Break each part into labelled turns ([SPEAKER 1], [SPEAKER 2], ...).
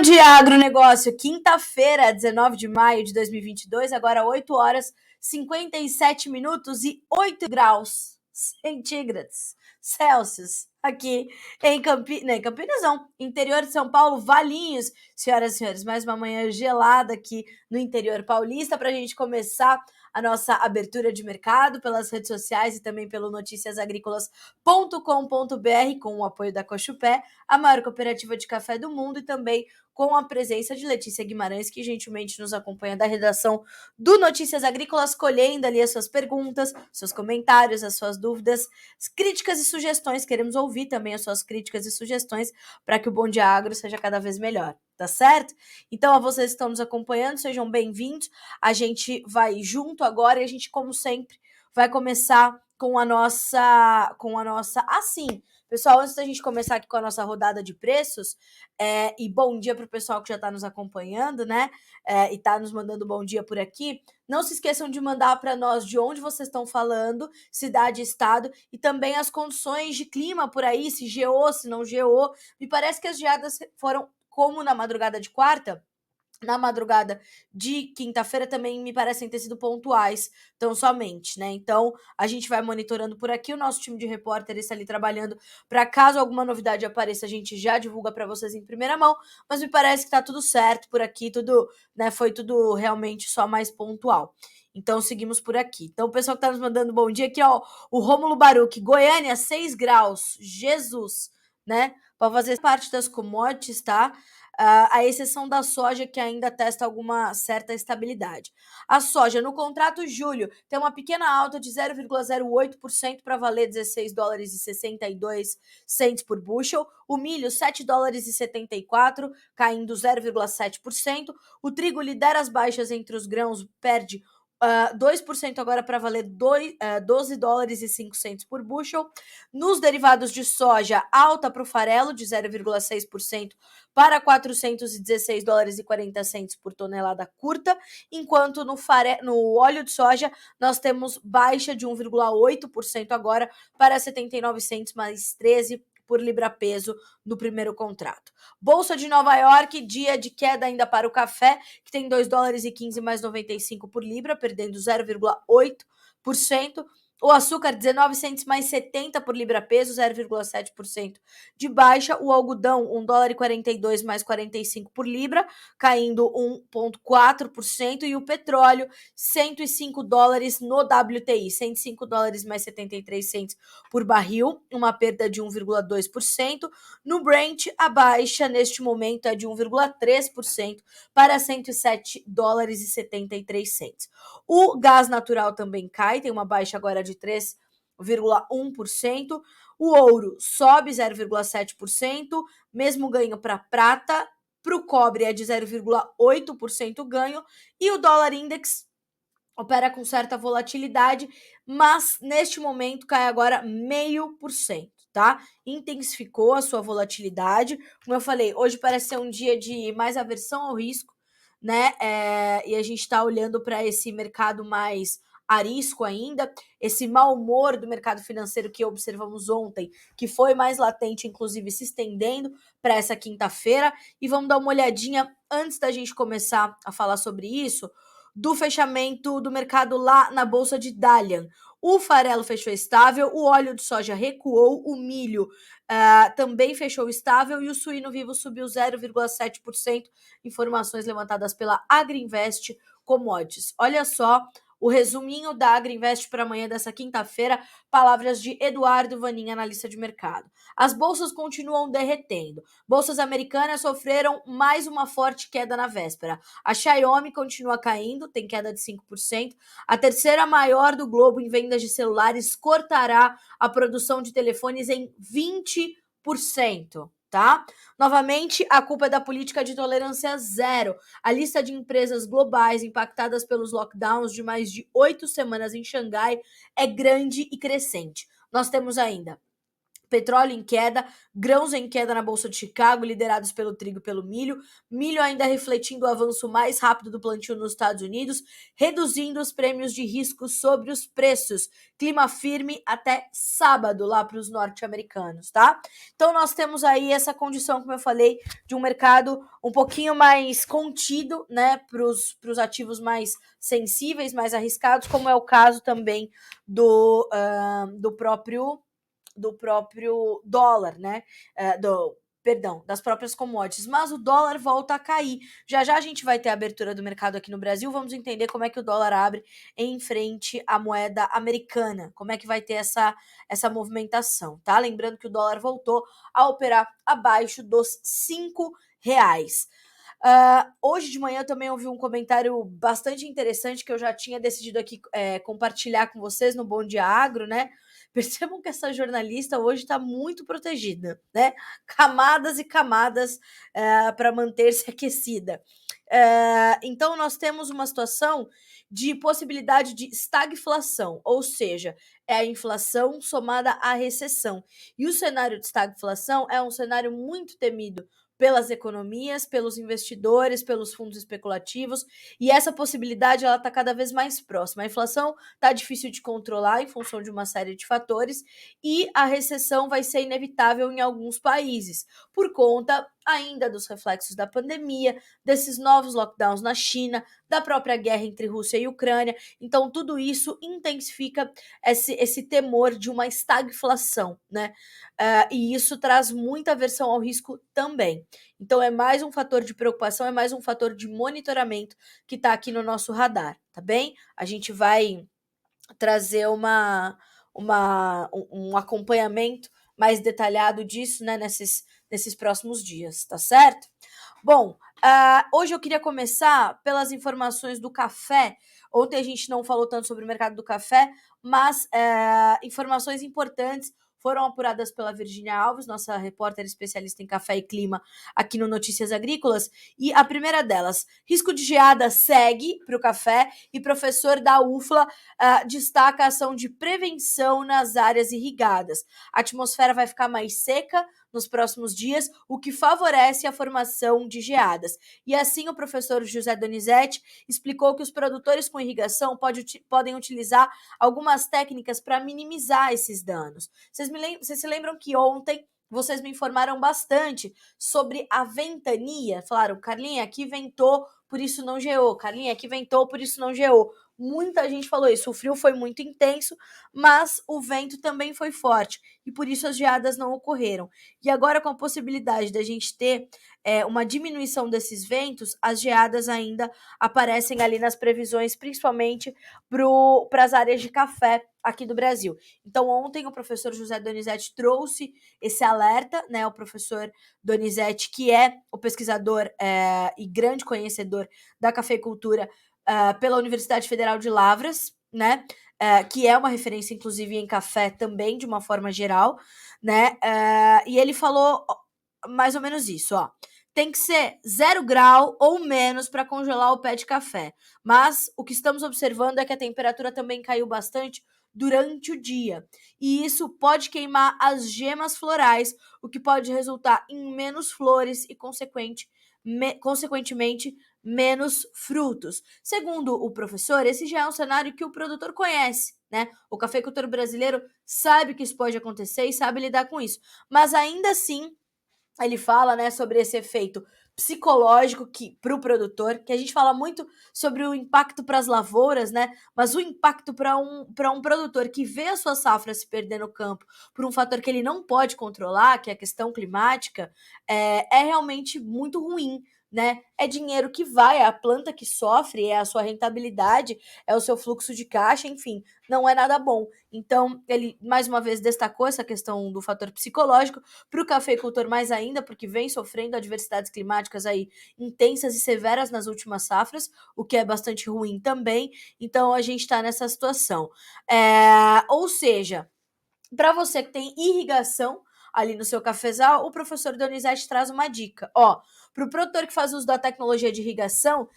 [SPEAKER 1] Dia Agronegócio, quinta-feira, 19 de maio de 2022, agora 8 horas 57 minutos e 8 graus centígrados Celsius aqui em Campinas não, interior de São Paulo, Valinhos. Senhoras e senhores, mais uma manhã gelada aqui no interior paulista para a gente começar a nossa abertura de mercado pelas redes sociais e também pelo noticiasagricolas.com.br com o apoio da Cochupé, a maior cooperativa de café do mundo, e também com a presença de Letícia Guimarães, que gentilmente nos acompanha da redação do Notícias Agrícolas, colhendo ali as suas perguntas, seus comentários, as suas dúvidas, críticas e sugestões. Queremos ouvir também as suas críticas e sugestões para que o Bom Dia Agro seja cada vez melhor, tá certo? Então, a vocês que estão nos acompanhando, sejam bem-vindos. A gente vai junto agora e a gente, como sempre, vai começar com a nossa... Assim, pessoal, antes da gente começar aqui com a nossa rodada de preços, e bom dia para o pessoal que já está nos acompanhando, né? E está nos mandando bom dia por aqui. Não se esqueçam de mandar para nós de onde vocês estão falando, cidade, estado, e também as condições de clima por aí, se geou, se não geou. Me parece que as geadas foram como na madrugada de quarta. Na madrugada de quinta-feira também me parecem ter sido pontuais, tão somente, né? Então, a gente vai monitorando por aqui, o nosso time de repórteres está ali trabalhando para caso alguma novidade apareça, a gente já divulga para vocês em primeira mão, mas me parece que tá tudo certo por aqui, tudo, né, foi tudo realmente só mais pontual. Então, seguimos por aqui. Então, o pessoal que tá nos mandando bom dia aqui, ó, o Rômulo Baruch, Goiânia, 6 graus, Jesus, né? Para fazer parte das commodities, tá? A exceção da soja, que ainda testa alguma certa estabilidade. A soja, no contrato julho, tem uma pequena alta de 0,08% para valer 16 dólares e 62 cents por bushel. O milho, 7 dólares e 74, caindo 0,7%. O trigo lidera as baixas entre os grãos, perde 2% agora para valer 12 dólares e 5 cents por bushel. Nos derivados de soja, alta para o farelo de 0,6% para 416 dólares e 40 cents por tonelada curta, enquanto no óleo de soja nós temos baixa de 1,8% agora para 79 cents mais 13 por libra-peso no primeiro contrato. Bolsa de Nova York, dia de queda ainda para o café, que tem 2 dólares e 15 mais 95 por libra, perdendo 0,8%. O açúcar, 19 cents mais 70 por libra-peso, 0,7% de baixa. O algodão, 1 dólar e 42 mais 45 por libra, caindo 1,4%. E o petróleo, 105 dólares no WTI, 105 dólares mais 73 cents por barril, uma perda de 1,2%. No Brent, a baixa neste momento é de 1,3% para 107 dólares e 73 cents. O gás natural também cai, tem uma baixa agora de 3,1%. O ouro sobe 0,7%, mesmo ganho para prata. Para o cobre é de 0,8% ganho. E o dólar index opera com certa volatilidade, mas neste momento cai agora 0,5%, tá? Intensificou a sua volatilidade. Como eu falei, hoje parece ser um dia de mais aversão ao risco, né? E a gente está olhando para esse mercado mais arisco ainda, esse mau humor do mercado financeiro que observamos ontem, que foi mais latente, inclusive se estendendo para essa quinta-feira. E vamos dar uma olhadinha, antes da gente começar a falar sobre isso, do fechamento do mercado lá na Bolsa de Dalian. O farelo fechou estável, o óleo de soja recuou, o milho também fechou estável e o suíno vivo subiu 0,7%, informações levantadas pela Agriinvest Commodities. Olha só o resuminho da Agriinvest para amanhã dessa quinta-feira, palavras de Eduardo Vanin, analista de mercado. As bolsas continuam derretendo. Bolsas americanas sofreram mais uma forte queda na véspera. A Xiaomi continua caindo, tem queda de 5%. A terceira maior do globo em vendas de celulares cortará a produção de telefones em 20%. Tá? Novamente, a culpa é da política de tolerância zero. A lista de empresas globais impactadas pelos lockdowns de mais de 8 semanas em Xangai é grande e crescente. Nós temos ainda Petróleo em queda, grãos em queda na Bolsa de Chicago, liderados pelo trigo e pelo milho. Milho ainda refletindo o avanço mais rápido do plantio nos Estados Unidos, reduzindo os prêmios de risco sobre os preços. Clima firme até sábado lá para os norte-americanos, tá? Então nós temos aí essa condição, como eu falei, de um mercado um pouquinho mais contido, né, para os ativos mais sensíveis, mais arriscados, como é o caso também do próprio dólar, né? Das próprias commodities, mas o dólar volta a cair. Já já a gente vai ter a abertura do mercado aqui no Brasil, vamos entender como é que o dólar abre em frente à moeda americana, como é que vai ter essa movimentação, tá? Lembrando que o dólar voltou a operar abaixo dos R$ 5. Hoje de manhã eu também ouvi um comentário bastante interessante que eu já tinha decidido aqui compartilhar com vocês no Bom Dia Agro, né? Percebam que essa jornalista hoje está muito protegida, né? Camadas e camadas para manter-se aquecida. Então, nós temos uma situação de possibilidade de estagflação, ou seja, é a inflação somada à recessão. E o cenário de estagflação é um cenário muito temido pelas economias, pelos investidores, pelos fundos especulativos, e essa possibilidade ela está cada vez mais próxima. A inflação está difícil de controlar em função de uma série de fatores, e a recessão vai ser inevitável em alguns países, por conta ainda dos reflexos da pandemia, desses novos lockdowns na China, da própria guerra entre Rússia e Ucrânia. Então, tudo isso intensifica esse temor de uma estagflação, né? E isso traz muita aversão ao risco também. Então, é mais um fator de preocupação, é mais um fator de monitoramento que está aqui no nosso radar, tá bem? A gente vai trazer um acompanhamento mais detalhado disso, né, nesses próximos dias, tá certo? Bom, hoje eu queria começar pelas informações do café. Ontem a gente não falou tanto sobre o mercado do café, mas informações importantes foram apuradas pela Virgínia Alves, nossa repórter especialista em café e clima aqui no Notícias Agrícolas. E a primeira delas, risco de geada segue para o café e professor da UFLA destaca a ação de prevenção nas áreas irrigadas. A atmosfera vai ficar mais seca nos próximos dias, o que favorece a formação de geadas. E assim o professor José Donizete explicou que os produtores com irrigação podem utilizar algumas técnicas para minimizar esses danos. Vocês se lembram que ontem vocês me informaram bastante sobre a ventania? Falaram, Carlinha, aqui ventou, por isso não geou. Carlinha, aqui ventou, por isso não geou. Muita gente falou isso, o frio foi muito intenso, mas o vento também foi forte, e por isso as geadas não ocorreram. E agora, com a possibilidade da gente ter uma diminuição desses ventos, as geadas ainda aparecem ali nas previsões, principalmente para as áreas de café aqui do Brasil. Então, ontem o professor José Donizete trouxe esse alerta, né? O professor Donizete, que é o pesquisador e grande conhecedor da cafeicultura pela Universidade Federal de Lavras, né? Que é uma referência, inclusive, em café também, de uma forma geral, né? E ele falou mais ou menos isso, ó. Tem que ser 0 grau ou menos para congelar o pé de café. Mas o que estamos observando é que a temperatura também caiu bastante durante o dia. E isso pode queimar as gemas florais, o que pode resultar em menos flores e, consequentemente, menos frutos. Segundo o professor, esse já é um cenário que o produtor conhece, né? O cafeicultor brasileiro sabe que isso pode acontecer e sabe lidar com isso. Mas ainda assim, ele fala, né, sobre esse efeito psicológico para o produtor, que a gente fala muito sobre o impacto para as lavouras, né? Mas o impacto para um produtor que vê a sua safra se perder no campo por um fator que ele não pode controlar, que é a questão climática, é realmente muito ruim, né? É dinheiro que vai, é a planta que sofre, é a sua rentabilidade, é o seu fluxo de caixa, enfim, não é nada bom. Então, ele mais uma vez destacou essa questão do fator psicológico para o cafeicultor mais ainda, porque vem sofrendo adversidades climáticas aí intensas e severas nas últimas safras, o que é bastante ruim também. Então, a gente está nessa situação. Ou seja, para você que tem irrigação, ali no seu cafezal, o professor Donizete traz uma dica. Ó, para o produtor que faz uso da tecnologia de irrigação,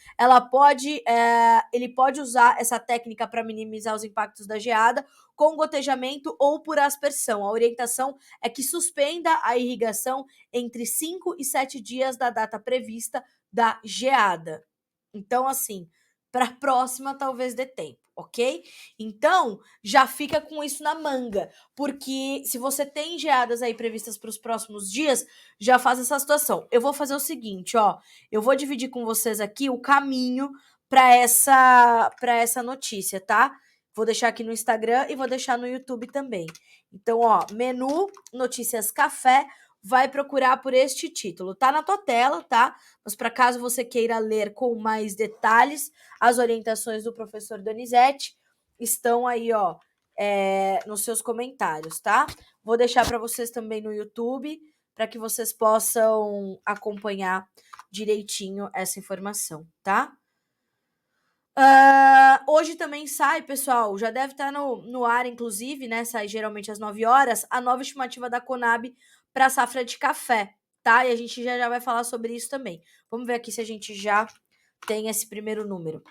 [SPEAKER 1] ele pode usar essa técnica para minimizar os impactos da geada com gotejamento ou por aspersão. A orientação é que suspenda a irrigação entre 5 e 7 dias da data prevista da geada. Então, assim, para a próxima talvez dê tempo, ok? Então, já fica com isso na manga, porque se você tem geadas aí previstas para os próximos dias, já faz essa situação. Eu vou fazer o seguinte, ó, eu vou dividir com vocês aqui o caminho para essa notícia, tá? Vou deixar aqui no Instagram e vou deixar no YouTube também. Então, ó, menu Notícias Café, vai procurar por este título. Tá na tua tela, tá? Mas para caso você queira ler com mais detalhes, as orientações do professor Donizete estão aí, ó, nos seus comentários, tá? Vou deixar para vocês também no YouTube, para que vocês possam acompanhar direitinho essa informação, tá? Hoje também sai, pessoal, já deve estar no ar, inclusive, né? Sai geralmente às 9 horas, a nova estimativa da Conab para a safra de café, tá? E a gente já vai falar sobre isso também. Vamos ver aqui se a gente já tem esse primeiro número.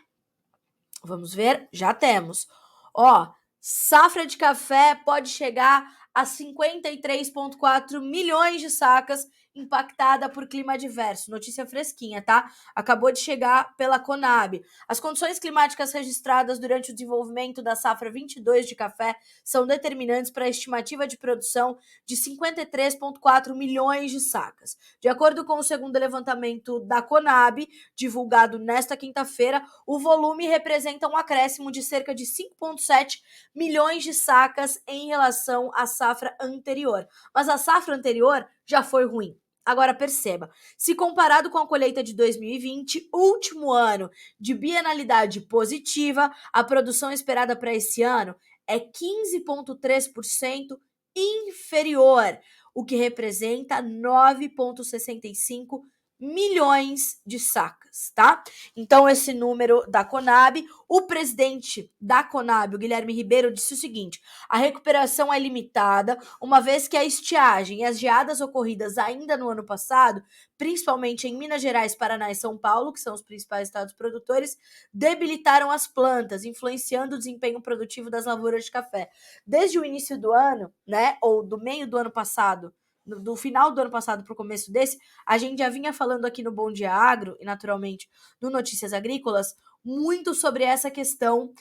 [SPEAKER 1] Vamos ver? Já temos. Ó, safra de café pode chegar a 53,4 milhões de sacas, impactada por clima adverso. Notícia fresquinha, tá? Acabou de chegar pela Conab. As condições climáticas registradas durante o desenvolvimento da safra 22 de café são determinantes para a estimativa de produção de 53,4 milhões de sacas. De acordo com o segundo levantamento da Conab, divulgado nesta quinta-feira, o volume representa um acréscimo de cerca de 5,7 milhões de sacas em relação à safra anterior. Mas a safra anterior já foi ruim. Agora perceba, se comparado com a colheita de 2020, último ano de bienalidade positiva, a produção esperada para esse ano é 15,3% inferior, o que representa 9,65 milhões de sacas, tá? Então, esse número da Conab, o presidente da Conab, o Guilherme Ribeiro, disse o seguinte: a recuperação é limitada, uma vez que a estiagem e as geadas ocorridas ainda no ano passado, principalmente em Minas Gerais, Paraná e São Paulo, que são os principais estados produtores, debilitaram as plantas, influenciando o desempenho produtivo das lavouras de café. Desde o início do ano, né, ou do meio do ano passado, do final do ano passado para o começo desse, a gente já vinha falando aqui no Bom Dia Agro e, naturalmente, no Notícias Agrícolas, muito sobre essa questão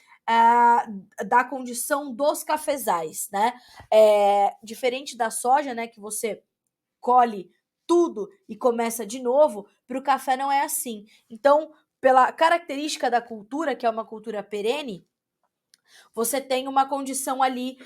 [SPEAKER 1] da condição dos cafezais, né? Diferente da soja, né, que você colhe tudo e começa de novo, para o café não é assim. Então, pela característica da cultura, que é uma cultura perene, você tem uma condição ali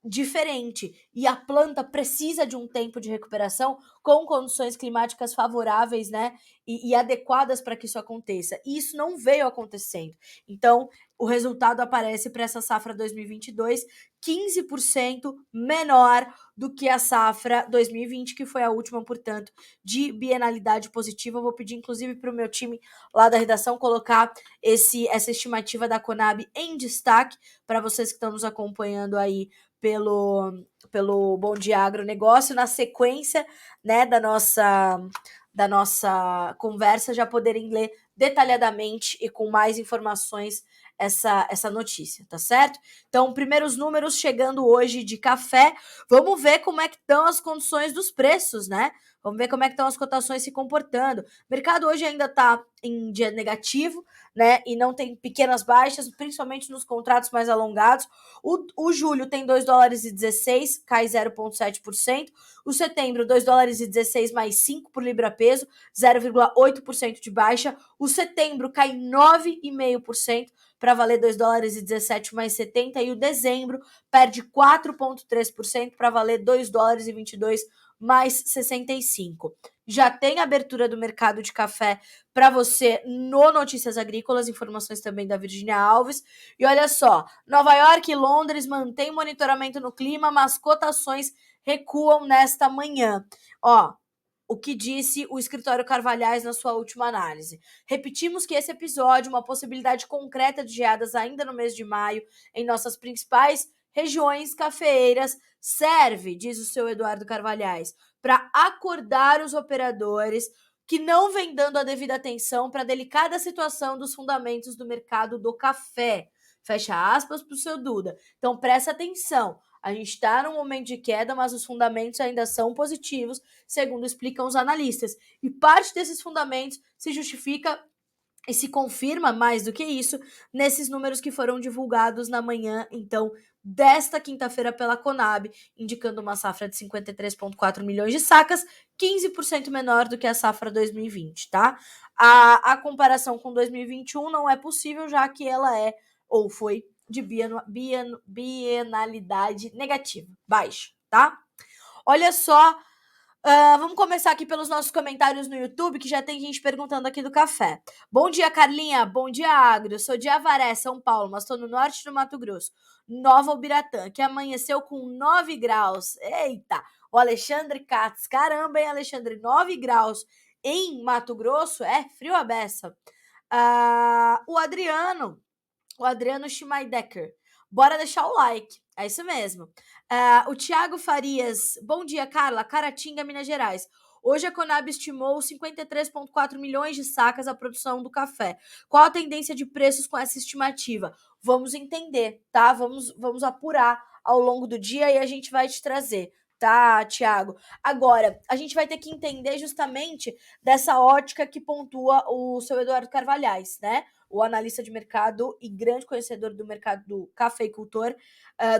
[SPEAKER 1] diferente e a planta precisa de um tempo de recuperação com condições climáticas favoráveis, né, e adequadas para que isso aconteça. E isso não veio acontecendo. Então, o resultado aparece para essa safra 2022 15% menor do que a safra 2020, que foi a última, portanto, de bienalidade positiva. Eu vou pedir, inclusive, para o meu time lá da redação colocar essa estimativa da Conab em destaque para vocês que estão nos acompanhando aí pelo Bom Dia Agronegócio, na sequência, né, da nossa conversa, já poderem ler detalhadamente e com mais informações essa notícia, tá certo? Então, primeiros números chegando hoje de café. Vamos ver como é que estão as condições dos preços, né? Vamos ver como é que estão as cotações se comportando. O mercado hoje ainda está em dia negativo, né? E não tem pequenas baixas, principalmente nos contratos mais alongados. O julho tem 2 dólares e 16, cai 0,7%. O setembro, 2 dólares e 16 mais 5 por libra peso, 0,8% de baixa. O setembro cai 9,5% para valer 2 dólares e 17 mais 70. E o dezembro perde 4,3% para valer 2 dólares e 22 mais 65. Já tem abertura do mercado de café para você no Notícias Agrícolas, informações também da Virginia Alves. E olha só, Nova York e Londres mantêm monitoramento no clima, mas cotações recuam nesta manhã. Ó, o que disse o escritório Carvalhais na sua última análise. Repetimos que esse episódio, uma possibilidade concreta de geadas ainda no mês de maio em nossas principais regiões cafeeiras, serve, diz o seu Eduardo Carvalhais, para acordar os operadores que não vêm dando a devida atenção para a delicada situação dos fundamentos do mercado do café. Fecha aspas para o seu Duda. Então, presta atenção. A gente está num momento de queda, mas os fundamentos ainda são positivos, segundo explicam os analistas. E parte desses fundamentos se justifica e se confirma, mais do que isso, nesses números que foram divulgados na manhã, então, desta quinta-feira pela Conab, indicando uma safra de 53,4 milhões de sacas, 15% menor do que a safra 2020, tá? A comparação com 2021 não é possível, já que ela é, ou foi, de bienalidade negativa, baixa, tá? Olha só, vamos começar aqui pelos nossos comentários no YouTube, que já tem gente perguntando aqui do café. Bom dia, Carlinha. Bom dia, Agro. Sou de Avaré, São Paulo, mas estou no norte do Mato Grosso. Nova Ubiratã, que amanheceu com 9 graus. Eita! O Alexandre Katz. Caramba, hein, Alexandre? 9 graus em Mato Grosso? É frio a beça. O Adriano Schmeidecker. Bora deixar o like. É isso mesmo. O Thiago Farias. Bom dia, Carla. Caratinga, Minas Gerais. Hoje a Conab estimou 53,4 milhões de sacas a produção do café. Qual a tendência de preços com essa estimativa? Vamos entender, tá? Vamos apurar ao longo do dia e a gente vai te trazer, tá, Thiago? Agora, a gente vai ter que entender justamente dessa ótica que pontua o seu Eduardo Carvalhais, né? O analista de mercado e grande conhecedor do mercado do cafeicultor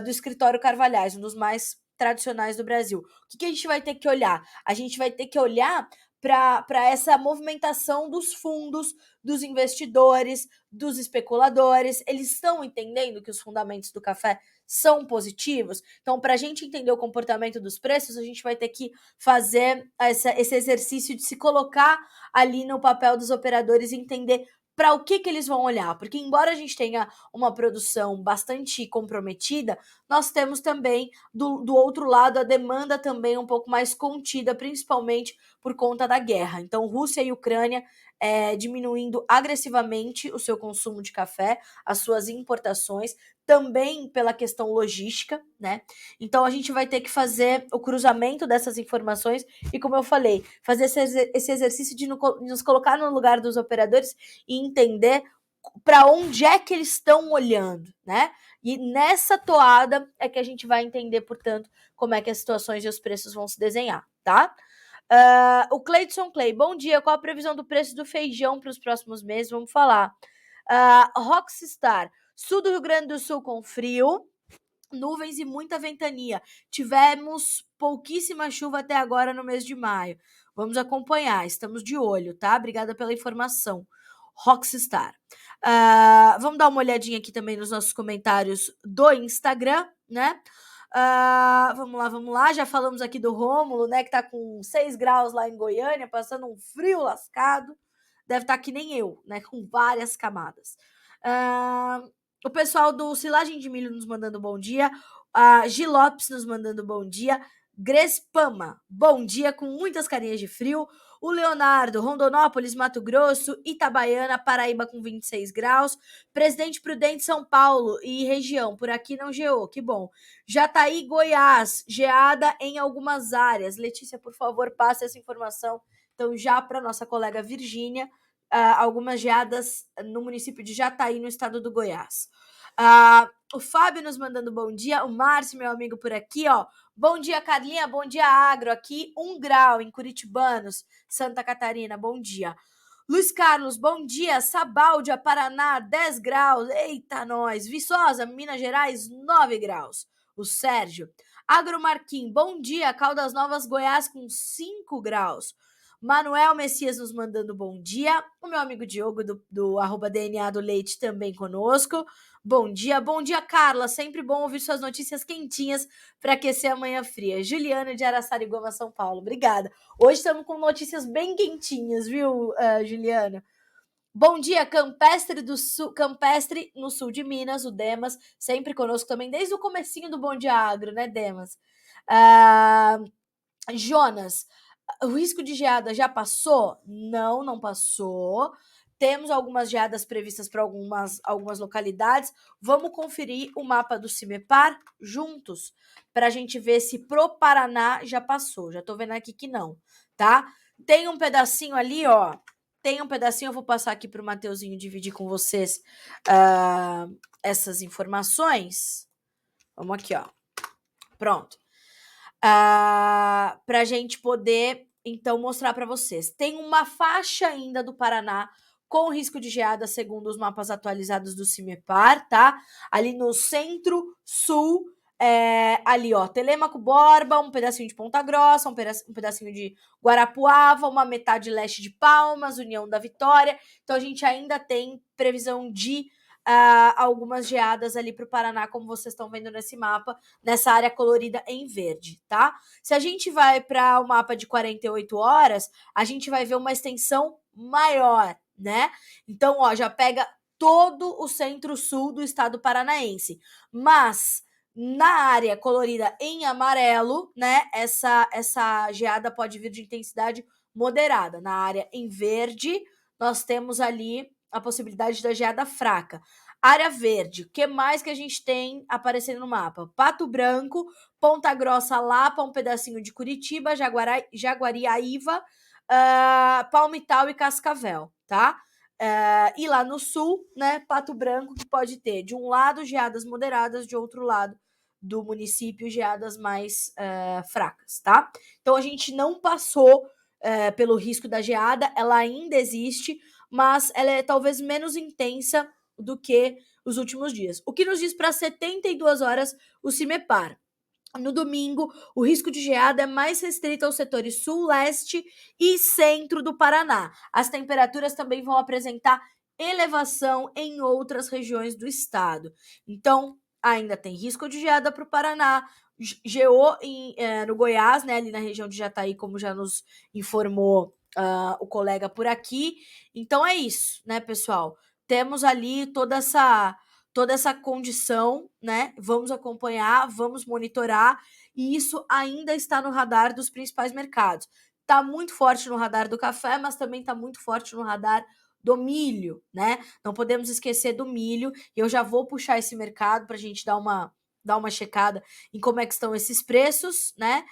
[SPEAKER 1] do escritório Carvalhais, um dos mais tradicionais do Brasil. O que a gente vai ter que olhar? A gente vai ter que olhar para essa movimentação dos fundos, dos investidores, dos especuladores. Eles estão entendendo que os fundamentos do café são positivos? Então, para a gente entender o comportamento dos preços, a gente vai ter que fazer esse exercício de se colocar ali no papel dos operadores e entender para o que eles vão olhar, porque embora a gente tenha uma produção bastante comprometida, nós temos também, do outro lado, a demanda também um pouco mais contida, principalmente por conta da guerra. Então, Rússia e Ucrânia diminuindo agressivamente o seu consumo de café, as suas importações, também pela questão logística, né? Então, a gente vai ter que fazer o cruzamento dessas informações e, como eu falei, fazer esse exercício de nos colocar no lugar dos operadores e entender para onde é que eles estão olhando, né? E nessa toada é que a gente vai entender, portanto, como é que as situações e os preços vão se desenhar, tá? O Cleidson Clay, bom dia. Qual a previsão do preço do feijão para os próximos meses? Vamos falar. Rockstar, sul do Rio Grande do Sul com frio, nuvens e muita ventania. Tivemos pouquíssima chuva até agora no mês de maio. Vamos acompanhar, estamos de olho, tá? Obrigada pela informação. Rockstar. Vamos dar uma olhadinha aqui também nos nossos comentários do Instagram, né? Vamos lá. Já falamos aqui do Rômulo, né? Que tá com 6 graus lá em Goiânia, passando um frio lascado. Deve estar que nem eu, né? Com várias camadas. O pessoal do Silagem de Milho nos mandando bom dia. Gi Lopes nos mandando bom dia. Grespama, bom dia, com muitas carinhas de frio. O Leonardo, Rondonópolis, Mato Grosso, Itabaiana, Paraíba com 26 graus. Presidente Prudente, São Paulo e região, por aqui não geou, que bom. Jataí, Goiás, geada em algumas áreas. Letícia, por favor, passe essa informação, então, já para nossa colega Virgínia. Algumas geadas no município de Jataí, no estado do Goiás. O Fábio nos mandando bom dia. O Márcio, meu amigo, por aqui, ó. Bom dia, Carlinha. Bom dia, Agro. Aqui, 1 grau em Curitibanos, Santa Catarina. Bom dia. Luiz Carlos, bom dia. Sabáudia, Paraná, 10 graus. Eita, nós. Viçosa, Minas Gerais, 9 graus. O Sérgio. Agro Marquim, bom dia. Caldas Novas, Goiás, com 5 graus. Manuel Messias nos mandando bom dia. O meu amigo Diogo, do @DNA do Leite, também conosco. Bom dia, Carla. Sempre bom ouvir suas notícias quentinhas para aquecer a manhã fria. Juliana de Araçariguama, São Paulo. Obrigada. Hoje estamos com notícias bem quentinhas, viu, Juliana? Bom dia, Campestre no sul de Minas, o Demas, sempre conosco também, desde o comecinho do Bom Dia Agro, né, Demas? Jonas, o risco de geada já passou? Não passou. temos algumas geadas previstas para algumas localidades. Vamos conferir o mapa do CIMEPAR juntos, para a gente ver se pro Paraná já passou. Já tô vendo aqui que não, tá? Tem um pedacinho ali, ó. Tem um pedacinho, eu vou passar aqui para o Mateuzinho dividir com vocês essas informações. Vamos aqui, ó. Pronto. Para a gente poder, então, mostrar para vocês. Tem uma faixa ainda do Paraná com risco de geada, segundo os mapas atualizados do CIMEPAR, tá? Ali no centro-sul, ali, ó, Telêmaco, Borba, um pedacinho de Ponta Grossa, um pedacinho de Guarapuava, uma metade leste de Palmas, União da Vitória. Então, a gente ainda tem previsão de algumas geadas ali para o Paraná, como vocês estão vendo nesse mapa, nessa área colorida em verde, tá? Se a gente vai para o mapa de 48 horas, a gente vai ver uma extensão maior, né? Então, ó, já pega todo o centro-sul do estado paranaense. Mas na área colorida em amarelo, né, essa geada pode vir de intensidade moderada. Na área em verde, nós temos ali a possibilidade da geada fraca. Área verde, o que mais que a gente tem aparecendo no mapa? Pato Branco, Ponta Grossa, Lapa, um pedacinho de Curitiba, Jaguariaíva, Palmital e Cascavel, tá? E lá no sul, né, Pato Branco, que pode ter de um lado geadas moderadas, de outro lado do município geadas mais fracas, tá? Então a gente não passou pelo risco da geada, ela ainda existe, mas ela é talvez menos intensa do que os últimos dias. O que nos diz para 72 horas o CIMEPAR? No domingo, o risco de geada é mais restrito aos setores sul, leste e centro do Paraná. As temperaturas também vão apresentar elevação em outras regiões do estado. Então, ainda tem risco de geada para o Paraná, geou no Goiás, né, ali na região de Jataí, como já nos informou o colega por aqui. Então é isso, né, pessoal? Temos ali toda essa condição, né? Vamos acompanhar, vamos monitorar, e isso ainda está no radar dos principais mercados. Está muito forte no radar do café, mas também está muito forte no radar do milho, né? Não podemos esquecer do milho, e eu já vou puxar esse mercado para a gente dar uma checada em como é que estão esses preços, né?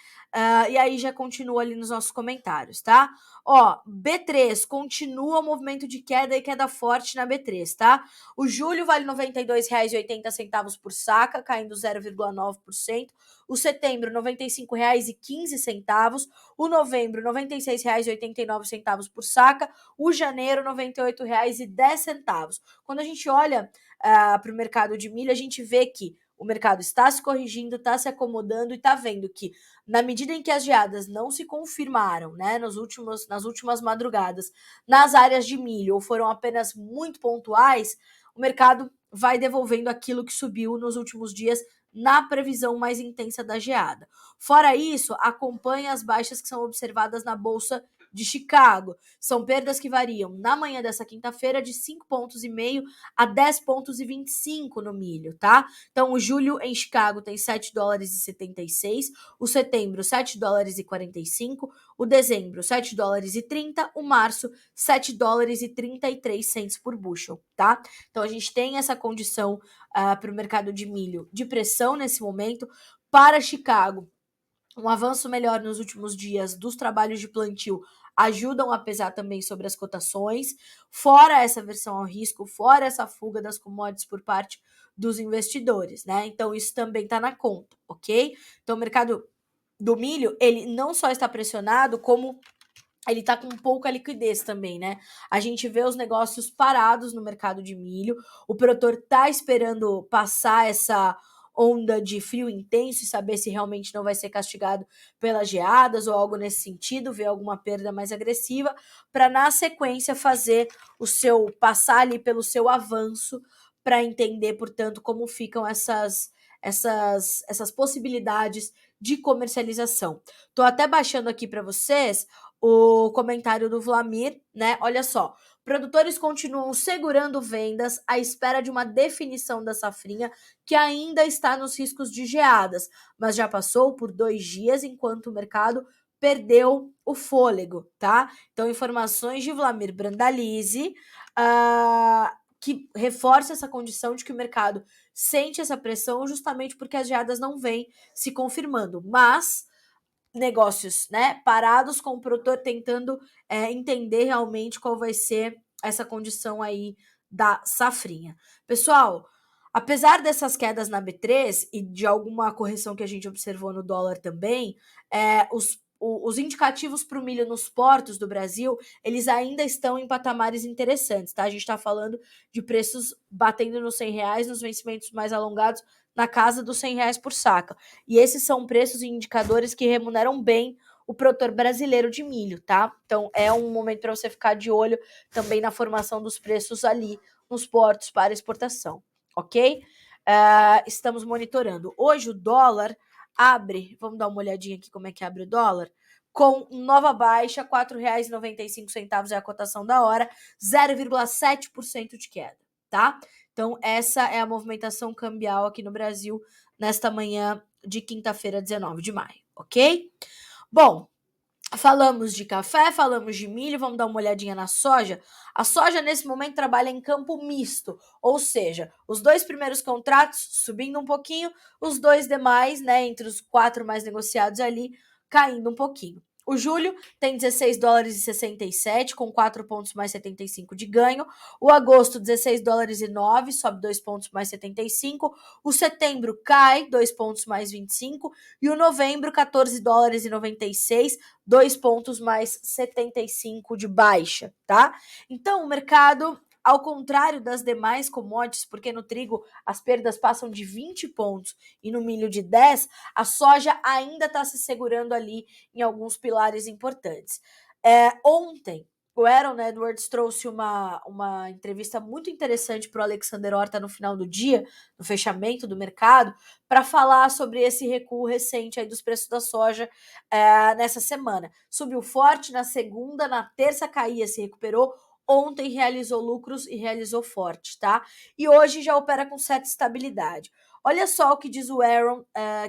[SPEAKER 1] E aí já continua ali nos nossos comentários, tá? Ó, B3 continua o movimento de queda e queda forte na B3, tá? O julho vale R$ 92,80 por saca, caindo 0,9%. O setembro, R$ 95,15. O novembro, R$ 96,89 por saca. O janeiro, R$ 98,10. Quando a gente olha para o mercado de milho, a gente vê que o mercado está se corrigindo, está se acomodando e está vendo que, na medida em que as geadas não se confirmaram, né, nas últimas madrugadas, nas áreas de milho, ou foram apenas muito pontuais, o mercado vai devolvendo aquilo que subiu nos últimos dias na previsão mais intensa da geada. Fora isso, acompanhe as baixas que são observadas na Bolsa de Chicago. São perdas que variam na manhã dessa quinta-feira de 5,5 pontos a 10,25 pontos no milho, tá? Então, o julho em Chicago tem $7,76, o setembro $7,45, o dezembro $7,30, o março $7,33 por bushel, tá? Então, a gente tem essa condição para o mercado de milho de pressão nesse momento. Para Chicago, um avanço melhor nos últimos dias dos trabalhos de plantio ajudam a pesar também sobre as cotações, fora essa versão ao risco, fora essa fuga das commodities por parte dos investidores, né? Então isso também está na conta, ok? Então o mercado do milho, ele não só está pressionado, como ele está com pouca liquidez também, né? A gente vê os negócios parados no mercado de milho, o produtor está esperando passar essa onda de frio intenso e saber se realmente não vai ser castigado pelas geadas ou algo nesse sentido, ver alguma perda mais agressiva, para na sequência passar ali pelo seu avanço, para entender, portanto, como ficam essas possibilidades de comercialização. Tô até baixando aqui para vocês o comentário do Vlamir, né? Olha só. Produtores continuam segurando vendas à espera de uma definição da safrinha, que ainda está nos riscos de geadas, mas já passou por 2 dias enquanto o mercado perdeu o fôlego, tá? Então, informações de Vlamir Brandalize, que reforça essa condição de que o mercado sente essa pressão justamente porque as geadas não vêm se confirmando, mas negócios, né, parados com o produtor tentando entender realmente qual vai ser essa condição aí da safrinha. Pessoal, apesar dessas quedas na B3 e de alguma correção que a gente observou no dólar também, os indicativos para o milho nos portos do Brasil, eles ainda estão em patamares interessantes, tá? A gente está falando de preços batendo nos R$ 100, nos vencimentos mais alongados, na casa dos R$ 100 por saca. E esses são preços e indicadores que remuneram bem o produtor brasileiro de milho, tá? Então é um momento para você ficar de olho também na formação dos preços ali nos portos para exportação, ok? Estamos monitorando. Hoje o dólar abre, vamos dar uma olhadinha aqui como é que abre o dólar, com nova baixa, R$ 4,95 é a cotação da hora, 0,7% de queda, tá? Então, essa é a movimentação cambial aqui no Brasil nesta manhã de quinta-feira, 19 de maio, ok? Bom, falamos de café, falamos de milho, vamos dar uma olhadinha na soja. A soja, nesse momento, trabalha em campo misto, ou seja, os 2 primeiros contratos subindo um pouquinho, os 2 demais, né, entre os 4 mais negociados ali, caindo um pouquinho. O julho tem $16,67, com 4 pontos mais 75 de ganho. O agosto, $16,09, sobe 2 pontos mais 75. O setembro cai 2 pontos mais 25. E o novembro, $14,96, 2 pontos mais 75 de baixa, tá? Então, o mercado, ao contrário das demais commodities, porque no trigo as perdas passam de 20 pontos e no milho de 10, a soja ainda está se segurando ali em alguns pilares importantes. Ontem, o Aaron Edwards trouxe uma entrevista muito interessante para o Alexander Horta no final do dia, no fechamento do mercado, para falar sobre esse recuo recente aí dos preços da soja nessa semana. Subiu forte na segunda, na terça caía, se recuperou. Ontem realizou lucros e realizou forte, tá? E hoje já opera com certa estabilidade. Olha só o que diz o Aaron,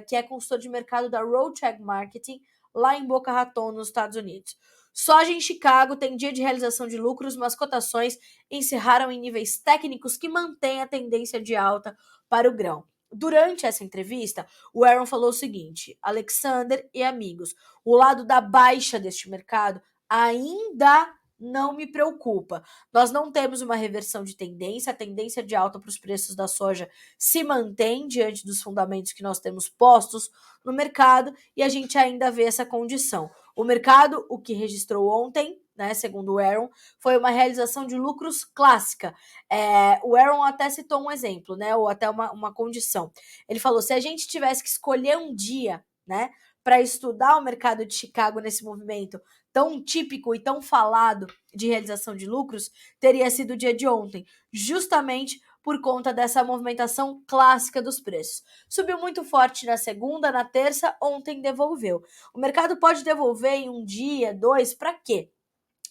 [SPEAKER 1] que é consultor de mercado da Roadcheck Marketing, lá em Boca Raton, nos Estados Unidos. Soja em Chicago tem dia de realização de lucros, mas cotações encerraram em níveis técnicos que mantêm a tendência de alta para o grão. Durante essa entrevista, o Aaron falou o seguinte: Alexander e amigos, o lado da baixa deste mercado ainda não me preocupa. Nós não temos uma reversão de tendência, a tendência de alta para os preços da soja se mantém diante dos fundamentos que nós temos postos no mercado e a gente ainda vê essa condição. O mercado, o que registrou ontem, né, segundo o Aaron, foi uma realização de lucros clássica. O Aaron até citou um exemplo, né, ou até uma condição. Ele falou, se a gente tivesse que escolher um dia, né, para estudar o mercado de Chicago nesse movimento tão típico e tão falado de realização de lucros, teria sido o dia de ontem, justamente por conta dessa movimentação clássica dos preços. Subiu muito forte na segunda, na terça, ontem devolveu. O mercado pode devolver em um dia, 2, para quê?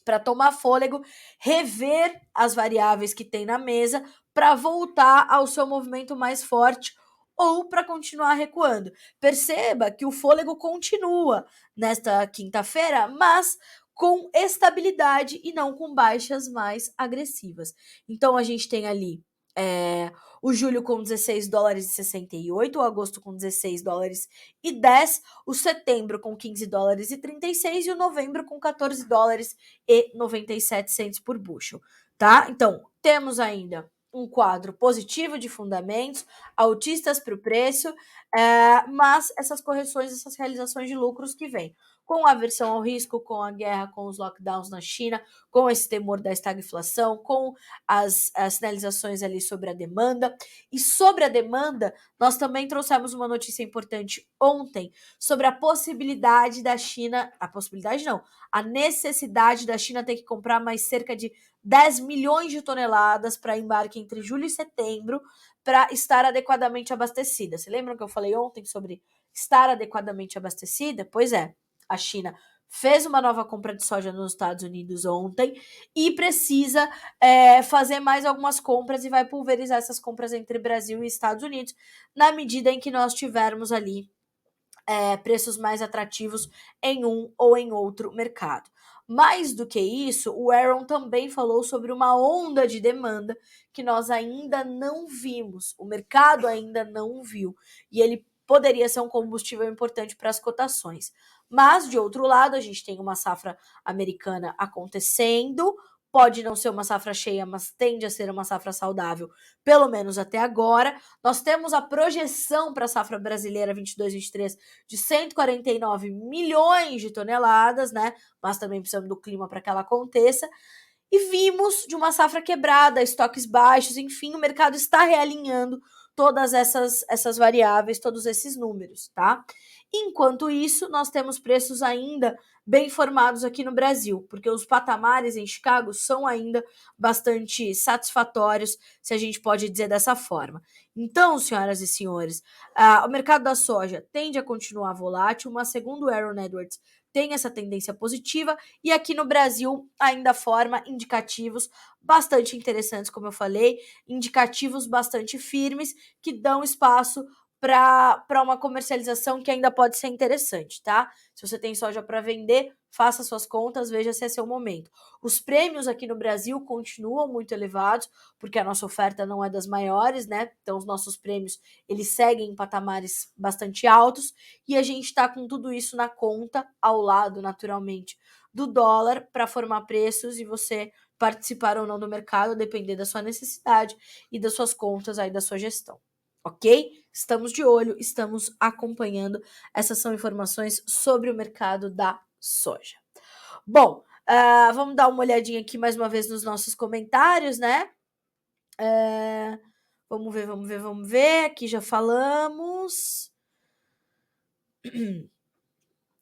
[SPEAKER 1] Para tomar fôlego, rever as variáveis que tem na mesa para voltar ao seu movimento mais forte ou para continuar recuando. Perceba que o fôlego continua nesta quinta-feira, mas com estabilidade e não com baixas mais agressivas. Então a gente tem ali o julho com $16,68, o agosto com $16,10, o setembro com $15,36 e o novembro com $14,97 por bushel, tá? Então, temos ainda um quadro positivo de fundamentos, altistas para o preço, mas essas correções, essas realizações de lucros que vêm com a aversão ao risco, com a guerra, com os lockdowns na China, com esse temor da estagflação, com as sinalizações ali sobre a demanda. E sobre a demanda, nós também trouxemos uma notícia importante ontem sobre a possibilidade da China, a necessidade da China ter que comprar mais cerca de 10 milhões de toneladas para embarque entre julho e setembro para estar adequadamente abastecida. Você lembra que eu falei ontem sobre estar adequadamente abastecida? Pois é, a China fez uma nova compra de soja nos Estados Unidos ontem e precisa fazer mais algumas compras e vai pulverizar essas compras entre Brasil e Estados Unidos na medida em que nós tivermos ali preços mais atrativos em um ou em outro mercado. Mais do que isso, o Aaron também falou sobre uma onda de demanda que nós ainda não vimos, o mercado ainda não viu, e ele poderia ser um combustível importante para as cotações. Mas, de outro lado, a gente tem uma safra americana acontecendo, pode não ser uma safra cheia, mas tende a ser uma safra saudável, pelo menos até agora. Nós temos a projeção para a safra brasileira 22-23 de 149 milhões de toneladas, né? Mas também precisamos do clima para que ela aconteça. E vimos de uma safra quebrada, estoques baixos, enfim, o mercado está realinhando todas essas variáveis, todos esses números, tá? Enquanto isso, nós temos preços ainda bem formados aqui no Brasil, porque os patamares em Chicago são ainda bastante satisfatórios, se a gente pode dizer dessa forma. Então, senhoras e senhores, o mercado da soja tende a continuar volátil, mas segundo Aaron Edwards, tem essa tendência positiva, e aqui no Brasil ainda forma indicativos bastante interessantes, como eu falei, indicativos bastante firmes, que dão espaço para uma comercialização que ainda pode ser interessante, tá? Se você tem soja para vender, faça suas contas, veja se é seu momento. Os prêmios aqui no Brasil continuam muito elevados, porque a nossa oferta não é das maiores, né? Então os nossos prêmios, eles seguem em patamares bastante altos, e a gente está com tudo isso na conta, ao lado, naturalmente, do dólar, para formar preços e você participar ou não do mercado, depender da sua necessidade e das suas contas aí, da sua gestão. Ok? Estamos de olho, estamos acompanhando. Essas são informações sobre o mercado da soja. Bom, vamos dar uma olhadinha aqui mais uma vez nos nossos comentários, né? Vamos ver. Aqui já falamos.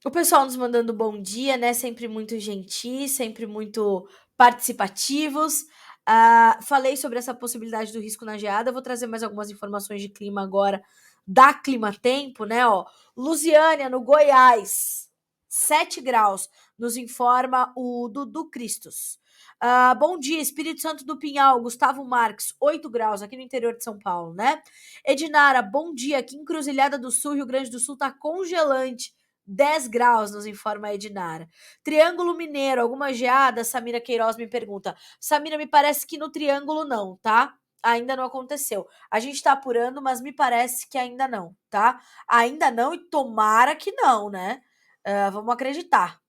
[SPEAKER 1] O pessoal nos mandando bom dia, né? Sempre muito gentis, sempre muito participativos. Falei sobre essa possibilidade do risco na geada. Vou trazer mais algumas informações de clima agora da Climatempo, né? Ó, Lusiânia, no Goiás, 7 graus, nos informa o Dudu Cristos. Bom dia, Espírito Santo do Pinhal, Gustavo Marques, 8 graus, aqui no interior de São Paulo, né? Edinara, bom dia, aqui em Encruzilhada do Sul, Rio Grande do Sul, tá congelante. 10 graus, nos informa a Edinara. Triângulo Mineiro, alguma geada? Samira Queiroz me pergunta. Samira, me parece que no Triângulo não, tá? Ainda não aconteceu. A gente tá apurando, mas me parece que ainda não, tá? Ainda não, e tomara que não, né? Vamos acreditar.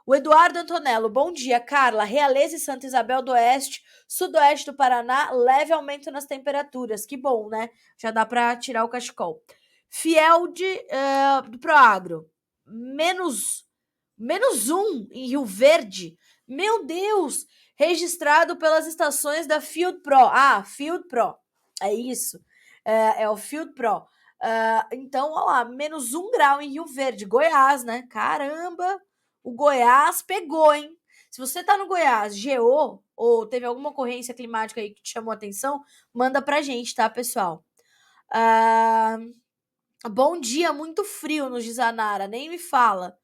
[SPEAKER 1] O Eduardo Antonello, bom dia, Carla. Realeza e Santa Isabel do Oeste, sudoeste do Paraná, leve aumento nas temperaturas. Que bom, né? Já dá para tirar o cachecol. Fiel do Proagro, menos 1 em Rio Verde. Meu Deus! Registrado pelas estações da Field Pro. Field Pro. É isso. É o Field Pro. Então, olha lá, menos 1 grau em Rio Verde, Goiás, né? Caramba! O Goiás pegou, hein? Se você tá no Goiás, geou, ou teve alguma ocorrência climática aí que te chamou a atenção, manda pra gente, tá, pessoal? Bom dia, muito frio no Gizanara, nem me fala.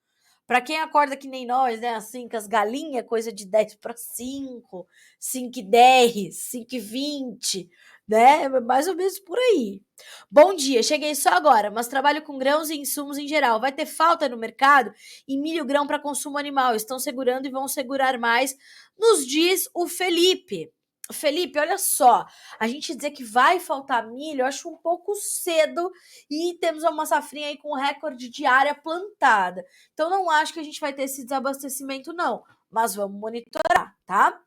[SPEAKER 1] Para quem acorda que nem nós, né, assim, com as galinhas, coisa de 10 para 5, 5 e 10, 5 e 20, né, mais ou menos por aí. Bom dia, cheguei só agora, mas trabalho com grãos e insumos em geral. Vai ter falta no mercado e milho grão para consumo animal. Estão segurando e vão segurar mais, nos diz o Felipe. Felipe, olha só, a gente dizer que vai faltar milho, eu acho um pouco cedo, e temos uma safrinha aí com recorde de área plantada. Então não acho que a gente vai ter esse desabastecimento não, mas vamos monitorar, tá?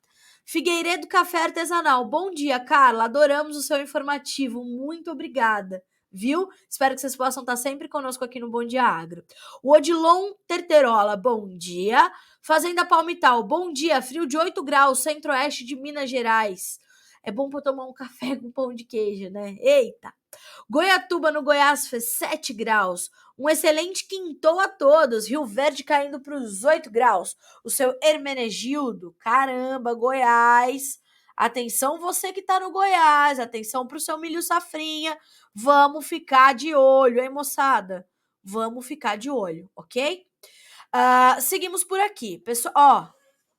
[SPEAKER 1] Figueiredo Café Artesanal, bom dia, Carla, adoramos o seu informativo, muito obrigada, viu? Espero que vocês possam estar sempre conosco aqui no Bom Dia Agro. O Odilon Terterola, bom dia. Fazenda Palmital, bom dia, frio de 8 graus, centro-oeste de Minas Gerais. É bom para tomar um café com pão de queijo, né? Eita! Goiatuba, no Goiás, fez 7 graus. Um excelente quintou a todos. Rio Verde caindo para os 8 graus. O seu Hermenegildo, caramba, Goiás. Atenção você que tá no Goiás. Atenção pro seu milho safrinha. Vamos ficar de olho, hein, moçada? Vamos ficar de olho, ok? Seguimos por aqui. Pessoal, ó,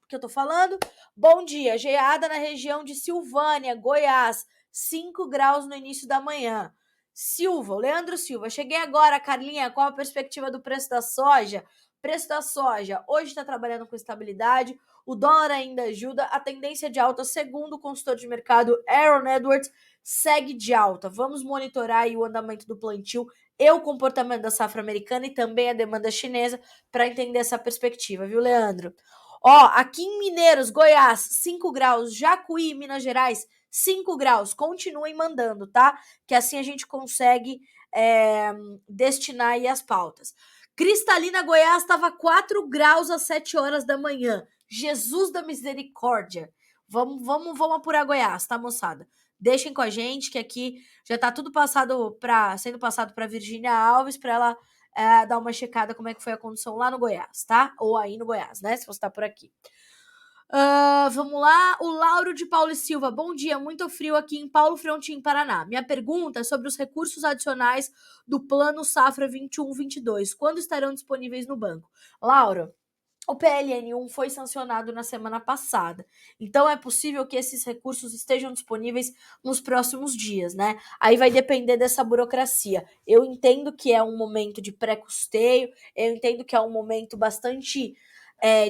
[SPEAKER 1] o que eu tô falando? Bom dia, geada na região de Silvânia, Goiás. 5 graus no início da manhã. Silva, o Leandro Silva. Cheguei agora, Carlinha, qual a perspectiva do preço da soja? Preço da soja hoje está trabalhando com estabilidade, o dólar ainda ajuda, a tendência de alta, segundo o consultor de mercado Aaron Edwards, segue de alta. Vamos monitorar aí o andamento do plantio e o comportamento da safra americana e também a demanda chinesa para entender essa perspectiva, viu, Leandro? Ó, aqui em Mineiros, Goiás, 5 graus, Jacuí, Minas Gerais, 5 graus, continuem mandando, tá? Que assim a gente consegue destinar aí as pautas. Cristalina, Goiás, estava 4 graus às 7 horas da manhã. Jesus da misericórdia. Vamos apurar Goiás, tá, moçada? Deixem com a gente que aqui já tá tudo sendo passado para Virgínia Alves, para ela dar uma checada como é que foi a condição lá no Goiás, tá? Ou aí no Goiás, né? Se você tá por aqui. Vamos lá, o Lauro de Paulo e Silva. Bom dia, muito frio aqui em Paulo Frontin, Paraná. Minha pergunta é sobre os recursos adicionais do Plano Safra 21-22. Quando estarão disponíveis no banco? Lauro, o PLN1 foi sancionado na semana passada, então é possível que esses recursos estejam disponíveis nos próximos dias, né? Aí vai depender dessa burocracia. Eu entendo que é um momento de pré-custeio, eu entendo que é um momento bastante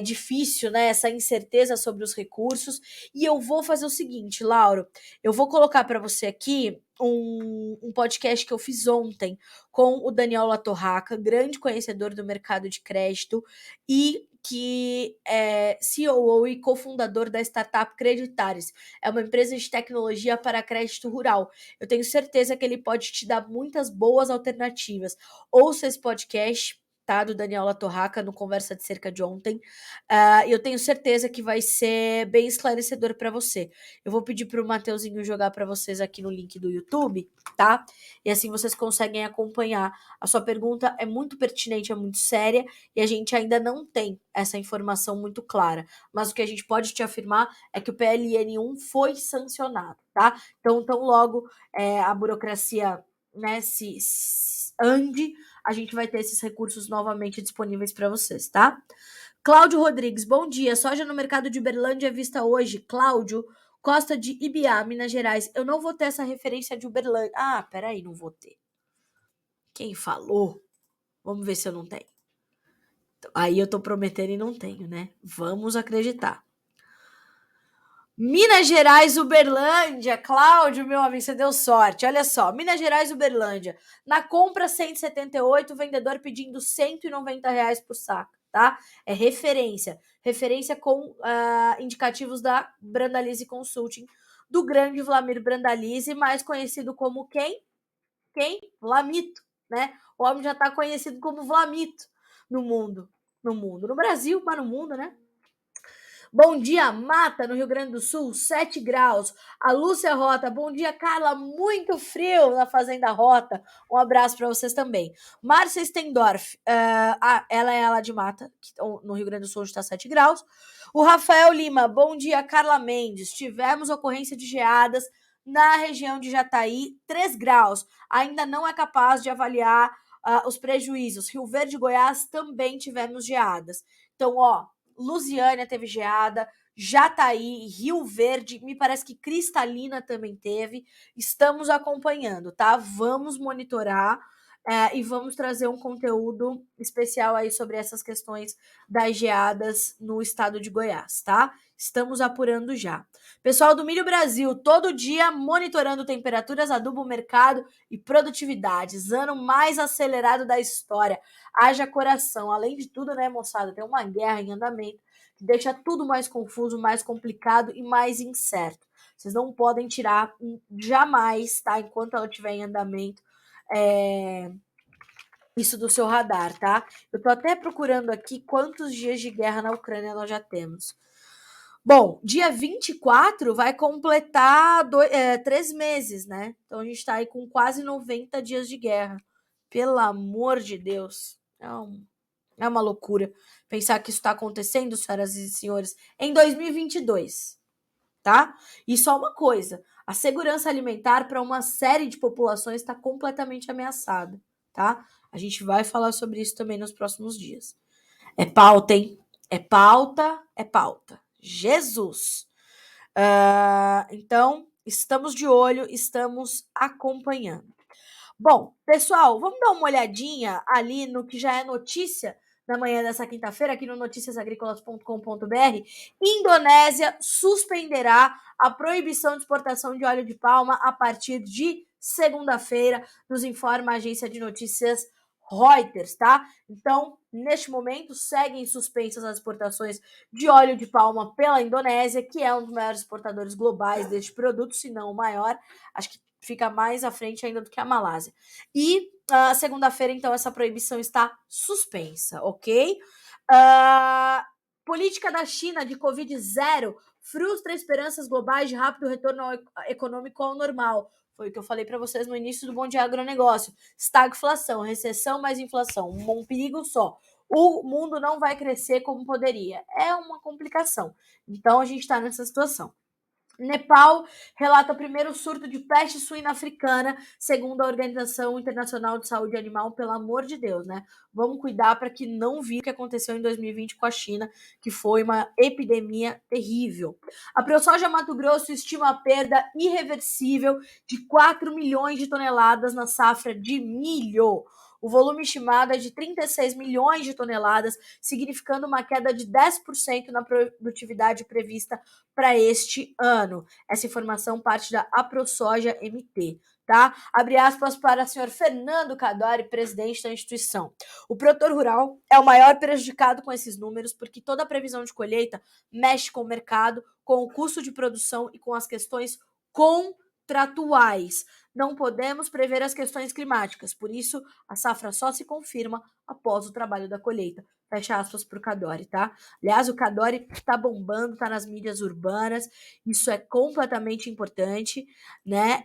[SPEAKER 1] difícil, né? Essa incerteza sobre os recursos. E eu vou fazer o seguinte, Lauro, eu vou colocar para você aqui um podcast que eu fiz ontem com o Daniel Latorraca, grande conhecedor do mercado de crédito e que é CEO e cofundador da startup Creditares. É uma empresa de tecnologia para crédito rural. Eu tenho certeza que ele pode te dar muitas boas alternativas. Ouça esse podcast, tá, do Daniel Latorraca, no Conversa de Cerca de ontem. Eu tenho certeza que vai ser bem esclarecedor para você. Eu vou pedir para o Mateuzinho jogar para vocês aqui no link do YouTube, tá? E assim vocês conseguem acompanhar. A sua pergunta é muito pertinente, é muito séria, e a gente ainda não tem essa informação muito clara. Mas o que a gente pode te afirmar é que o PLN1 foi sancionado, tá? Então, tão logo a burocracia, né, se ande, a gente vai ter esses recursos novamente disponíveis para vocês, tá? Cláudio Rodrigues, bom dia. Soja no mercado de Uberlândia é vista hoje. Cláudio, Costa de Ibiá, Minas Gerais. Eu não vou ter essa referência de Uberlândia. Ah, peraí, não vou ter. Quem falou? Vamos ver se eu não tenho. Aí eu tô prometendo e não tenho, né? Vamos acreditar. Minas Gerais, Uberlândia. Cláudio, meu amigo, você deu sorte. Olha só, Minas Gerais, Uberlândia. Na compra 178, o vendedor pedindo R$ 190 por saco, tá? É referência. Referência com indicativos da Brandalize Consulting, do grande Vlamir Brandalize, mais conhecido como quem? Quem? Vlamito, né? O homem já tá conhecido como Vlamito no mundo. No Brasil, mas no mundo, né? Bom dia, Mata, no Rio Grande do Sul, 7 graus. A Lúcia Rota, bom dia, Carla, muito frio na Fazenda Rota. Um abraço para vocês também. Márcia Stendorf, ela é lá de Mata, no Rio Grande do Sul, onde está 7 graus. O Rafael Lima, bom dia, Carla Mendes. Tivemos ocorrência de geadas na região de Jataí, 3 graus. Ainda não é capaz de avaliar os prejuízos. Rio Verde, Goiás, também tivemos geadas. Então, ó, Lusiânia teve geada, Jataí, Rio Verde, me parece que Cristalina também teve. Estamos acompanhando, tá? Vamos monitorar e vamos trazer um conteúdo especial aí sobre essas questões das geadas no estado de Goiás, tá? Estamos apurando já. Pessoal do Milho Brasil, todo dia monitorando temperaturas, adubo, mercado e produtividades. Ano mais acelerado da história. Haja coração. Além de tudo, né, moçada, tem uma guerra em andamento que deixa tudo mais confuso, mais complicado e mais incerto. Vocês não podem tirar jamais, tá? Enquanto ela estiver em andamento, isso do seu radar, tá? Eu tô até procurando aqui quantos dias de guerra na Ucrânia nós já temos. Bom, dia 24 vai completar 3 meses, né? Então a gente tá aí com quase 90 dias de guerra. Pelo amor de Deus. É uma loucura pensar que isso está acontecendo, senhoras e senhores, em 2022, tá? E só uma coisa, a segurança alimentar para uma série de populações está completamente ameaçada, tá? A gente vai falar sobre isso também nos próximos dias. É pauta, hein? É pauta, é pauta. Jesus! Então, estamos de olho, estamos acompanhando. Bom, pessoal, vamos dar uma olhadinha ali no que já é notícia na manhã dessa quinta-feira, aqui no noticiasagricolas.com.br. Indonésia suspenderá a proibição de exportação de óleo de palma a partir de segunda-feira, nos informa a agência de notícias Reuters, tá? Então, neste momento, seguem suspensas as exportações de óleo de palma pela Indonésia, que é um dos maiores exportadores globais deste produto, se não o maior. Acho que fica mais à frente ainda do que a Malásia. E segunda-feira, então, essa proibição está suspensa, ok? Política da China de Covid zero frustra esperanças globais de rápido retorno econômico ao normal. Foi o que eu falei para vocês no início do Bom Dia Agronegócio. Estagflação, recessão mais inflação, um perigo só. O mundo não vai crescer como poderia. É uma complicação. Então, a gente está nessa situação. Nepal relata o primeiro surto de peste suína africana, segundo a Organização Internacional de Saúde Animal. Pelo amor de Deus, né? Vamos cuidar para que não vi o que aconteceu em 2020 com a China, que foi uma epidemia terrível. A ProSoja Mato Grosso estima a perda irreversível de 4 milhões de toneladas na safra de milho. O volume estimado é de 36 milhões de toneladas, significando uma queda de 10% na produtividade prevista para este ano. Essa informação parte da AproSoja MT. Tá? Abre aspas para o senhor Fernando Cadori, presidente da instituição. O produtor rural é o maior prejudicado com esses números, porque toda a previsão de colheita mexe com o mercado, com o custo de produção e com as questões contratuais. Não podemos prever as questões climáticas, por isso a safra só se confirma após o trabalho da colheita. Fecha aspas para o Cadori, tá? Aliás, o Cadori tá bombando, tá nas mídias urbanas, isso é completamente importante, né?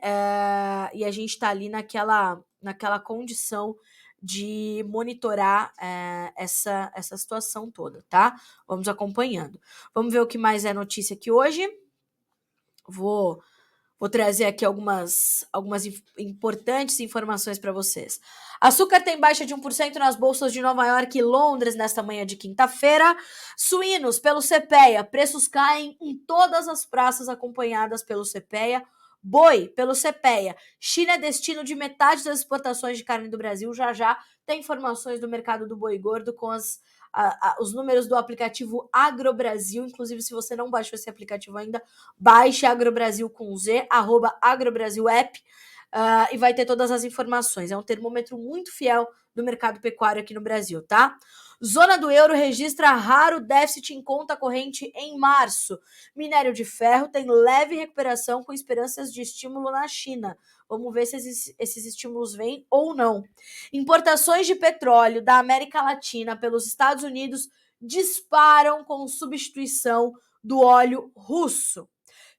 [SPEAKER 1] E a gente tá ali naquela condição de monitorar essa situação toda, tá? Vamos acompanhando. Vamos ver o que mais é notícia aqui hoje. Vou trazer aqui algumas importantes informações para vocês. Açúcar tem baixa de 1% nas bolsas de Nova York e Londres nesta manhã de quinta-feira. Suínos, pelo CPEA, preços caem em todas as praças acompanhadas pelo CPEA. Boi, pelo CPEA, China é destino de metade das exportações de carne do Brasil. Já tem informações do mercado do boi gordo com os números do aplicativo AgroBrasil. Inclusive, se você não baixou esse aplicativo ainda, baixe AgroBrasil com Z, @AgroBrasilApp, e vai ter todas as informações. É um termômetro muito fiel do mercado pecuário aqui no Brasil, tá? Zona do euro registra raro déficit em conta corrente em março. Minério de ferro tem leve recuperação com esperanças de estímulo na China. Vamos ver se esses estímulos vêm ou não. Importações de petróleo da América Latina pelos Estados Unidos disparam com substituição do óleo russo.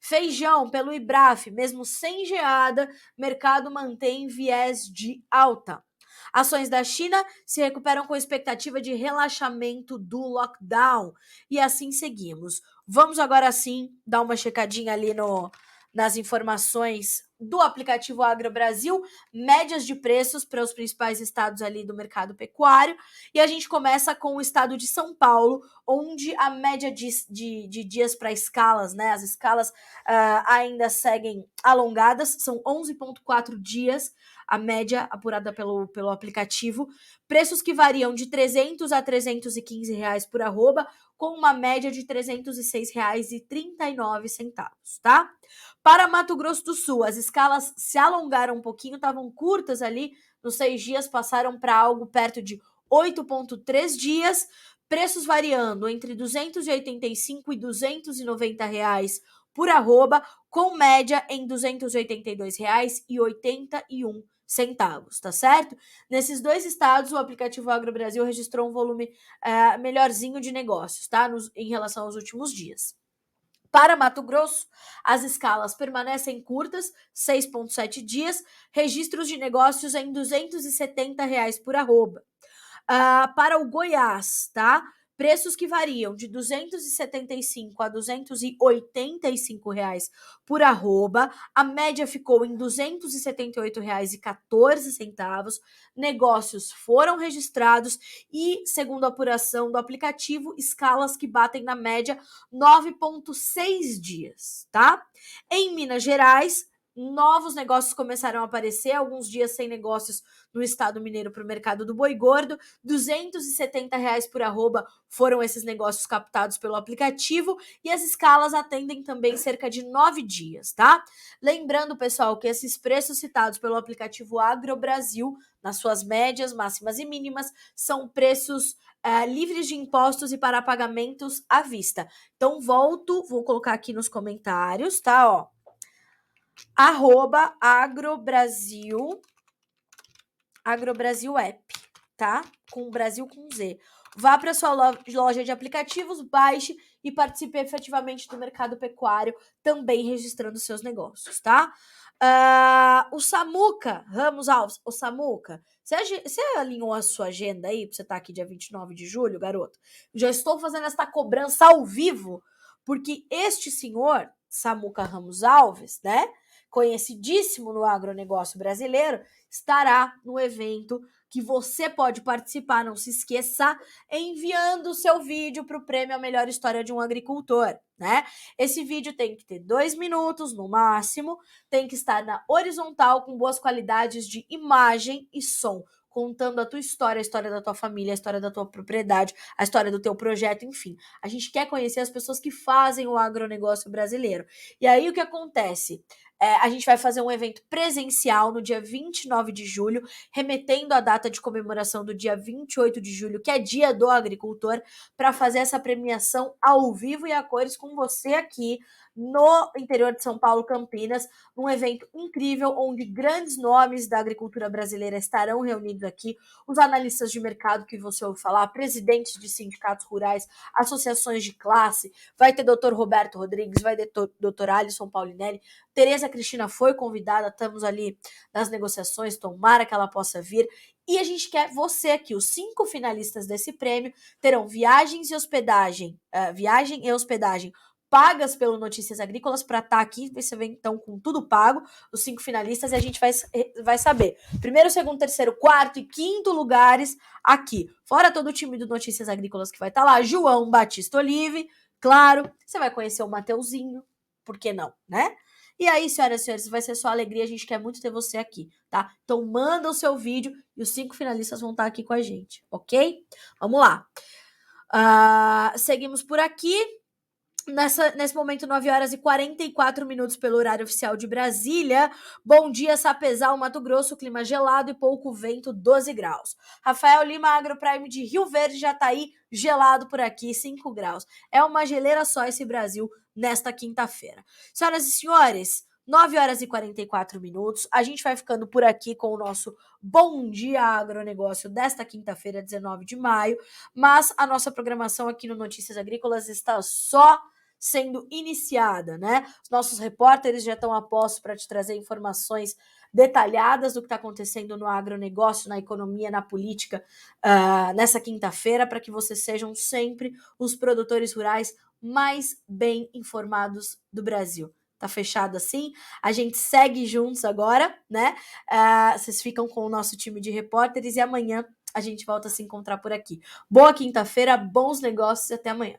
[SPEAKER 1] Feijão pelo IBRAF, mesmo sem geada, mercado mantém viés de alta. Ações da China se recuperam com expectativa de relaxamento do lockdown. E assim seguimos. Vamos agora sim dar uma checadinha ali nas informações do aplicativo AgroBrasil, médias de preços para os principais estados ali do mercado pecuário. E a gente começa com o estado de São Paulo, onde a média de dias para escalas, né? As escalas ainda seguem alongadas, são 11,4 dias a média apurada pelo aplicativo. Preços que variam de 300 a 315 reais por arroba, com uma média de R$ 306,39, tá? Para Mato Grosso do Sul, as escalas se alongaram um pouquinho, estavam curtas ali, nos 6 dias passaram para algo perto de 8,3 dias, preços variando entre R$ 285 e R$ 290 reais por arroba, com média em R$ 282,81, tá certo? Nesses dois estados, o aplicativo AgroBrasil registrou um volume melhorzinho de negócios, tá? Em relação aos últimos dias. Para Mato Grosso, as escalas permanecem curtas, 6,7 dias, registros de negócios em R$ 270 reais por arroba. Para o Goiás, tá? Preços que variam de 275 a 285 reais por arroba. A média ficou em R$ 278,14. Negócios foram registrados e, segundo a apuração do aplicativo, escalas que batem na média 9,6 dias, tá? Em Minas Gerais, novos negócios começaram a aparecer, alguns dias sem negócios no estado mineiro para o mercado do boi gordo, R$ 270 por arroba foram esses negócios captados pelo aplicativo e as escalas atendem também cerca de 9 dias, tá? Lembrando, pessoal, que esses preços citados pelo aplicativo AgroBrasil, nas suas médias, máximas e mínimas, são preços livres de impostos e para pagamentos à vista. Então, vou colocar aqui nos comentários, tá? Ó, @agrobrasil app, tá? Com Brasil com Z. Vá para sua loja de aplicativos, baixe e participe efetivamente do mercado pecuário, também registrando seus negócios, tá? O Samuca Ramos Alves, o Samuca, você alinhou a sua agenda aí pra você estar aqui dia 29 de julho, garoto? Já estou fazendo esta cobrança ao vivo, porque este senhor, Samuca Ramos Alves, né? Conhecidíssimo no agronegócio brasileiro, estará no evento que você pode participar, não se esqueça, enviando o seu vídeo para o prêmio A Melhor História de um Agricultor, né? Esse vídeo tem que ter 2 minutos no máximo, tem que estar na horizontal com boas qualidades de imagem e som, contando a tua história, a história da tua família, a história da tua propriedade, a história do teu projeto, enfim. A gente quer conhecer as pessoas que fazem o agronegócio brasileiro. E aí o que acontece? A gente vai fazer um evento presencial no dia 29 de julho, remetendo à data de comemoração do dia 28 de julho, que é dia do agricultor, para fazer essa premiação ao vivo e a cores com você aqui no interior de São Paulo, Campinas, num evento incrível, onde grandes nomes da agricultura brasileira estarão reunidos aqui, os analistas de mercado que você ouve falar, presidentes de sindicatos rurais, associações de classe, vai ter Dr. Roberto Rodrigues, vai ter Dr. Alisson Paulinelli, Tereza Cristina foi convidada, estamos ali nas negociações, tomara que ela possa vir. E a gente quer você aqui, os 5 finalistas desse prêmio terão viagem e hospedagem pagas pelo Notícias Agrícolas para estar aqui. Você vem então com tudo pago, os 5 finalistas, e a gente vai saber primeiro, segundo, terceiro, quarto e quinto lugares aqui. Fora todo o time do Notícias Agrícolas que vai estar lá, João Batista Olive, claro, você vai conhecer o Mateuzinho, por que não, né? E aí, senhoras e senhores, vai ser só alegria, a gente quer muito ter você aqui, tá? Então manda o seu vídeo e os 5 finalistas vão estar aqui com a gente, ok? Vamos lá. Seguimos por aqui. Nesse momento, 9 horas e 44 minutos pelo horário oficial de Brasília. Bom dia, Sapezal, Mato Grosso, clima gelado e pouco vento, 12 graus. Rafael Lima, Agroprime de Rio Verde, Jataí, gelado por aqui, 5 graus. É uma geleira só esse Brasil nesta quinta-feira. Senhoras e senhores, 9 horas e 44 minutos. A gente vai ficando por aqui com o nosso Bom Dia Agronegócio desta quinta-feira, 19 de maio. Mas a nossa programação aqui no Notícias Agrícolas está só sendo iniciada, né? Os nossos repórteres já estão a postos para te trazer informações detalhadas do que está acontecendo no agronegócio, na economia, na política, nessa quinta-feira, para que vocês sejam sempre os produtores rurais mais bem informados do Brasil. Tá fechado assim? A gente segue juntos agora, né? Vocês ficam com o nosso time de repórteres e amanhã a gente volta a se encontrar por aqui. Boa quinta-feira, bons negócios e até amanhã.